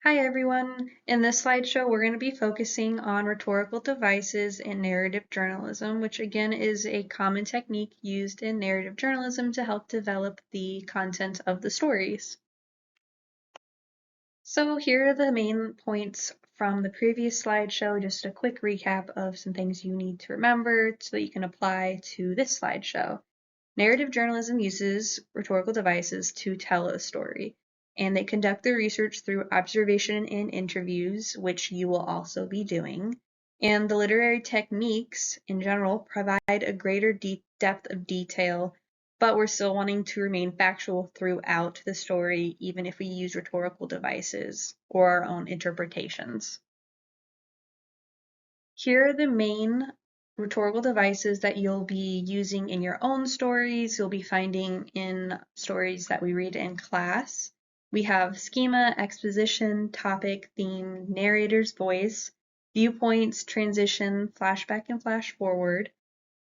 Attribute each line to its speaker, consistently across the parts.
Speaker 1: Hi everyone! In this slideshow, we're going to be focusing on rhetorical devices in narrative journalism, which again is a common technique used in narrative journalism to help develop the content of the stories. So here are the main points from the previous slideshow, just a quick recap of some things you need to remember so that you can apply to this slideshow. Narrative journalism uses rhetorical devices to tell a story, and they conduct their research through observation and interviews, which you will also be doing. And the literary techniques in general provide a greater depth of detail, but we're still wanting to remain factual throughout the story, even if we use rhetorical devices or our own interpretations. Here are the main rhetorical devices that you'll be using in your own stories, you'll be finding in stories that we read in class. We have schema, exposition, topic, theme, narrator's voice, viewpoints, transition, flashback and flash forward,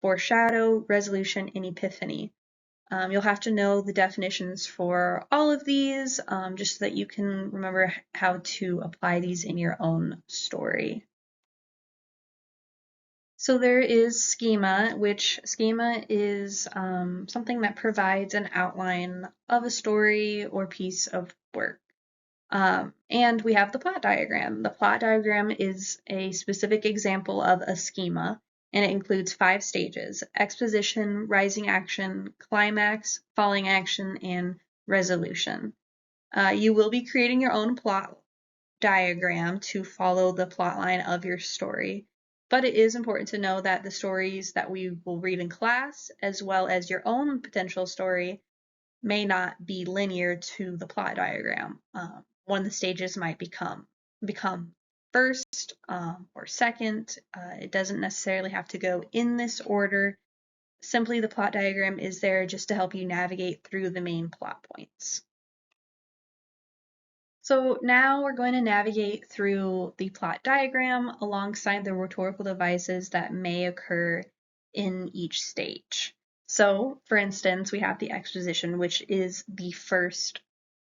Speaker 1: foreshadow, resolution, and epiphany. You'll have to know the definitions for all of these just so that you can remember how to apply these in your own story. So there is schema, which schema is something that provides an outline of a story or piece of work. And we have the plot diagram. The plot diagram is a specific example of a schema, and it includes 5 stages: exposition, rising action, climax, falling action, and resolution. You will be creating your own plot diagram to follow the plot line of your story. But it is important to know that the stories that we will read in class, as well as your own potential story, may not be linear to the plot diagram. One of the stages might become first or second. It doesn't necessarily have to go in this order. Simply, the plot diagram is there just to help you navigate through the main plot points. So now we're going to navigate through the plot diagram alongside the rhetorical devices that may occur in each stage. So, for instance, we have the exposition, which is the first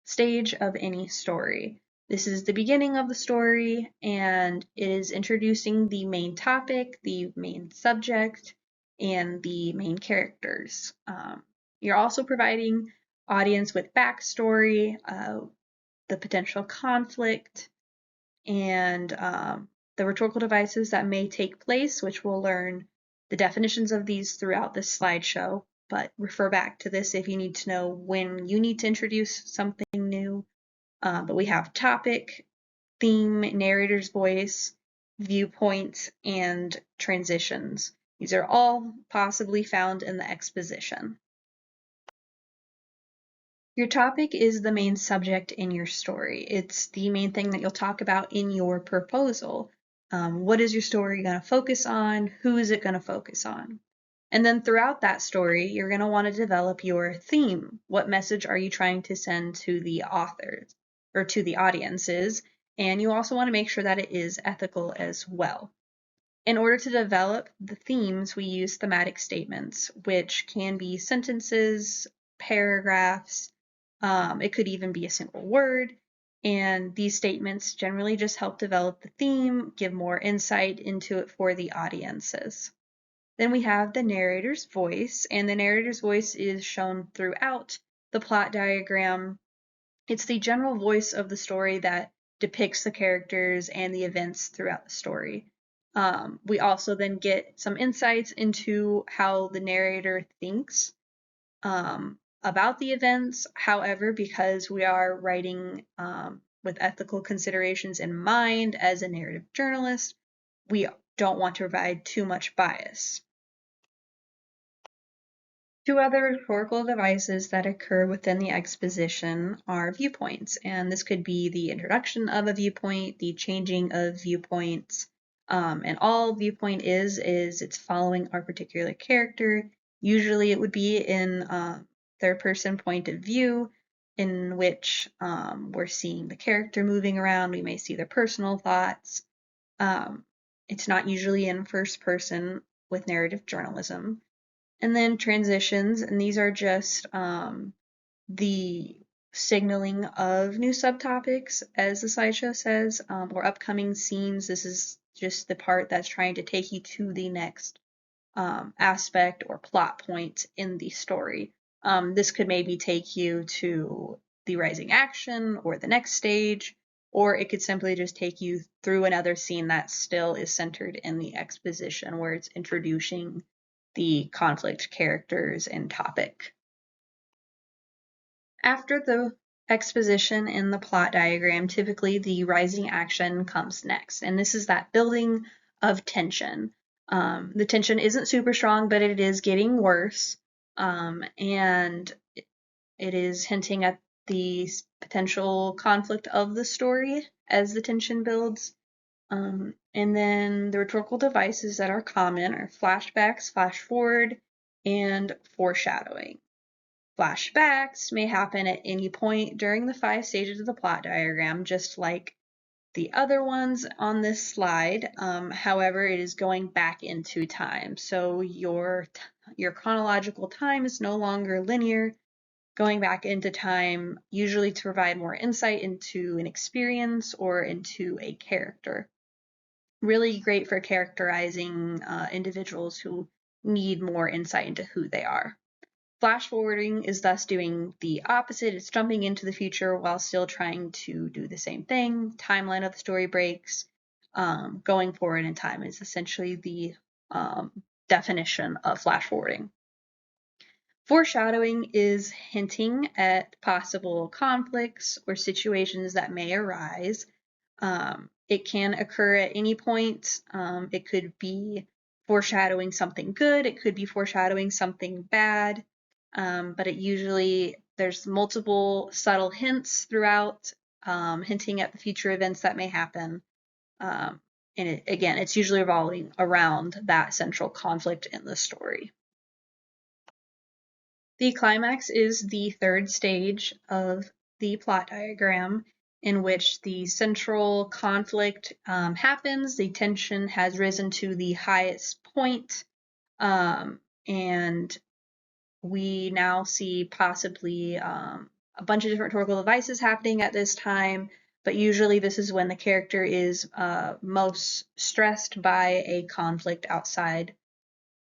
Speaker 1: stage of any story. This is the beginning of the story, and it is introducing the main topic, the main subject, and the main characters. You're also providing audience with backstory, the potential conflict, and the rhetorical devices that may take place, which we'll learn the definitions of these throughout this slideshow, but refer back to this if you need to know when you need to introduce something new. But we have topic, theme, narrator's voice, viewpoints, and transitions. These are all possibly found in the exposition. Your topic is the main subject in your story. It's the main thing that you'll talk about in your proposal. What is your story going to focus on? Who is it going to focus on? And then throughout that story, you're going to want to develop your theme. What message are you trying to send to the authors or to the audiences? And you also want to make sure that it is ethical as well. In order to develop the themes, we use thematic statements, which can be sentences, paragraphs, it could even be a single word, and these statements generally just help develop the theme, give more insight into it for the audiences. Then we have the narrator's voice, and the narrator's voice is shown throughout the plot diagram. It's the general voice of the story that depicts the characters and the events throughout the story. We also then get some insights into how the narrator thinks about the events. However, because we are writing with ethical considerations in mind as a narrative journalist, we don't want to provide too much bias. 2 other rhetorical devices that occur within the exposition are viewpoints, and this could be the introduction of a viewpoint, the changing of viewpoints, and all viewpoint is it's following our particular character. Usually it would be in third-person point of view, in which we're seeing the character moving around. We may see their personal thoughts. It's not usually in first person with narrative journalism. And then transitions, and these are just the signaling of new subtopics, as the slideshow says, or upcoming scenes. This is just the part that's trying to take you to the next aspect or plot point in the story. This could maybe take you to the rising action or the next stage, or it could simply just take you through another scene that still is centered in the exposition, where it's introducing the conflict characters and topic. After the exposition in the plot diagram, typically the rising action comes next, and this is that building of tension. The tension isn't super strong, but it is getting worse, and it is hinting at the potential conflict of the story as the tension builds. And then the rhetorical devices that are common are flashbacks, flash forward, and foreshadowing. Flashbacks may happen at any point during the 5 stages of the plot diagram, just like the other ones on this slide. However, it is going back into time. So your chronological time is no longer linear, going back into time, usually to provide more insight into an experience or into a character. Really great for characterizing individuals who need more insight into who they are. Flash forwarding is thus doing the opposite. It's jumping into the future while still trying to do the same thing. Timeline of the story breaks. Going forward in time is essentially the definition of flash forwarding. Foreshadowing is hinting at possible conflicts or situations that may arise. It can occur at any point. It could be foreshadowing something good. It could be foreshadowing something bad. But there's multiple subtle hints throughout, hinting at the future events that may happen. And it's usually revolving around that central conflict in the story. The climax is the third stage of the plot diagram, in which the central conflict happens. The tension has risen to the highest point, and we now see possibly a bunch of different rhetorical devices happening at this time, but usually this is when the character is most stressed by a conflict outside.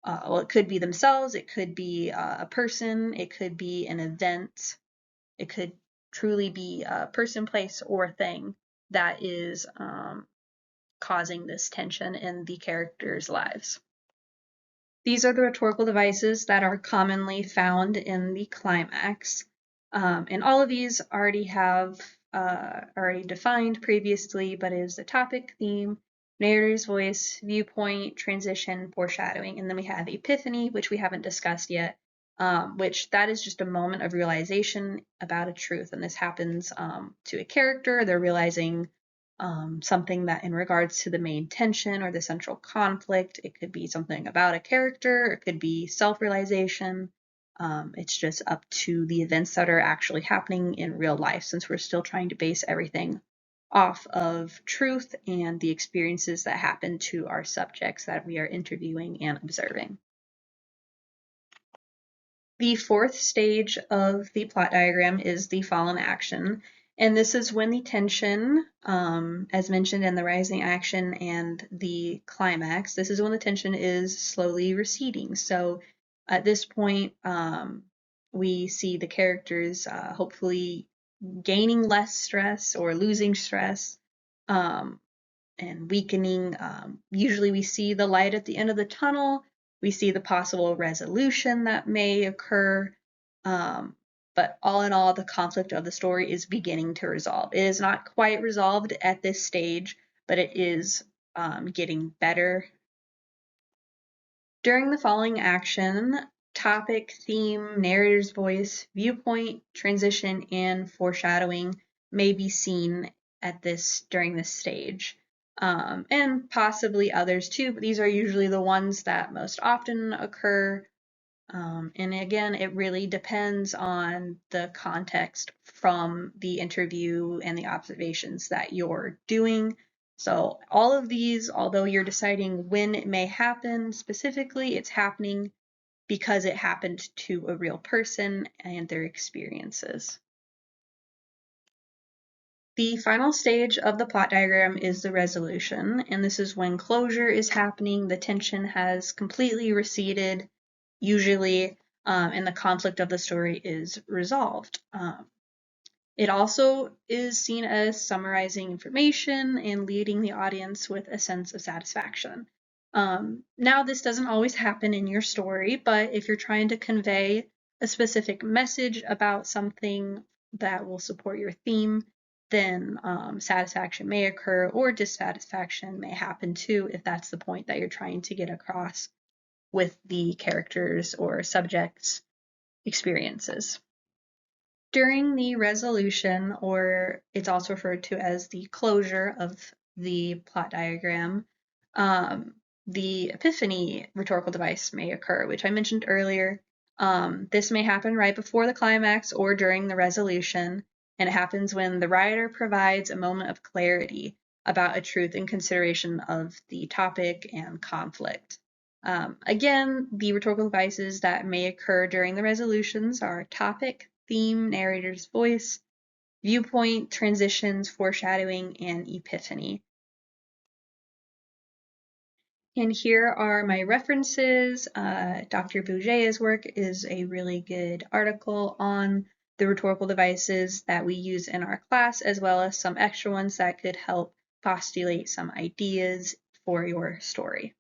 Speaker 1: Well, it could be themselves, it could be a person, it could be an event, it could truly be a person, place, or thing that is causing this tension in the characters' lives. These are the rhetorical devices that are commonly found in the climax. And all of these already have already defined previously, but it is the topic, theme, narrator's voice, viewpoint, transition, foreshadowing, and then we have epiphany, which we haven't discussed yet, which that is just a moment of realization about a truth, and this happens to a character. They're realizing something that in regards to the main tension or the central conflict. It could be something about a character, it could be self-realization. It's just up to the events that are actually happening in real life, since we're still trying to base everything off of truth and the experiences that happen to our subjects that we are interviewing and observing. The fourth stage of the plot diagram is the fallen action, and this is when the tension, as mentioned in the rising action and the climax, this is when the tension is slowly receding. So at this point, we see the characters hopefully gaining less stress or losing stress, and weakening. Usually we see the light at the end of the tunnel. We see the possible resolution that may occur. But all in all, the conflict of the story is beginning to resolve. It is not quite resolved at this stage, but it is getting better. During the following action, topic, theme, narrator's voice, viewpoint, transition, and foreshadowing may be seen during this stage. And possibly others too, but these are usually the ones that most often occur. And again, it really depends on the context from the interview and the observations that you're doing. So all of these, although you're deciding when it may happen specifically, it's happening because it happened to a real person and their experiences. The final stage of the plot diagram is the resolution, and this is when closure is happening, the tension has completely receded, usually, and the conflict of the story is resolved. It also is seen as summarizing information and leading the audience with a sense of satisfaction. Now, this doesn't always happen in your story, but if you're trying to convey a specific message about something that will support your theme, then satisfaction may occur or dissatisfaction may happen too, if that's the point that you're trying to get across with the characters or subjects' experiences. During the resolution, or it's also referred to as the closure of the plot diagram, the epiphany rhetorical device may occur, which I mentioned earlier. This may happen right before the climax or during the resolution, and it happens when the writer provides a moment of clarity about a truth in consideration of the topic and conflict. Again, the rhetorical devices that may occur during the resolutions are topic, theme, narrator's voice, viewpoint, transitions, foreshadowing, and epiphany. And here are my references. Dr. Bouget's work is a really good article on the rhetorical devices that we use in our class, as well as some extra ones that could help postulate some ideas for your story.